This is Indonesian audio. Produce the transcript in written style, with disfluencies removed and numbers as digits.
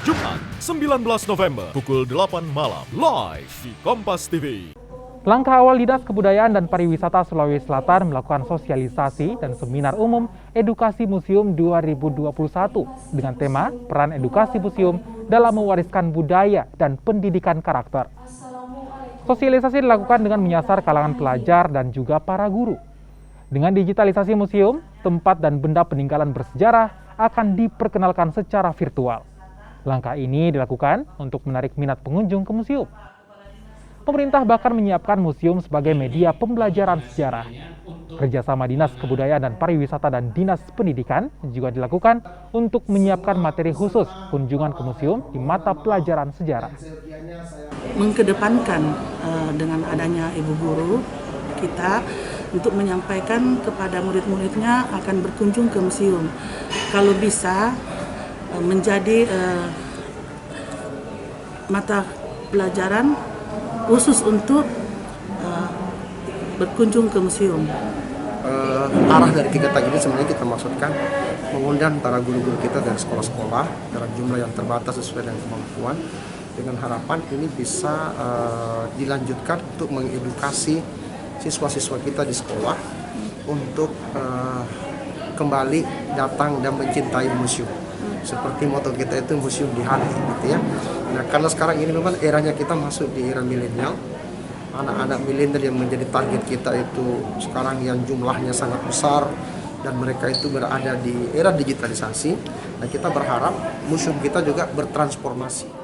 Jumat 19 November pukul 8 malam live di Kompas TV. Langkah awal Dinas Kebudayaan dan Pariwisata Sulawesi Selatan melakukan sosialisasi dan seminar umum Edukasi Museum 2021 dengan tema Peran Edukasi Museum dalam Mewariskan Budaya dan Pendidikan Karakter. Sosialisasi dilakukan dengan menyasar kalangan pelajar dan juga para guru. Dengan digitalisasi museum, tempat dan benda peninggalan bersejarah akan diperkenalkan secara virtual. Langkah ini dilakukan untuk menarik minat pengunjung ke museum. Pemerintah bahkan menyiapkan museum sebagai media pembelajaran sejarah. Kerjasama Dinas Kebudayaan dan Pariwisata dan Dinas Pendidikan juga dilakukan untuk menyiapkan materi khusus kunjungan ke museum di mata pelajaran sejarah. Mengedepankan dengan adanya ibu guru kita untuk menyampaikan kepada murid-muridnya akan berkunjung ke museum. Kalau bisa menjadi mata pelajaran khusus untuk berkunjung ke museum. Arah dari kegiatan ini sebenarnya kita maksudkan mengundang para guru-guru kita dari sekolah-sekolah dalam jumlah yang terbatas sesuai dengan kemampuan, dengan harapan ini bisa dilanjutkan untuk mengedukasi siswa-siswa kita di sekolah untuk kembali datang dan mencintai museum. Seperti moto kita itu museum di hati gitu ya. Nah, karena sekarang ini memang eranya kita masuk di era milenial. Anak-anak milenial yang menjadi target kita itu sekarang yang jumlahnya sangat besar dan mereka itu berada di era digitalisasi. Nah, kita berharap museum kita juga bertransformasi.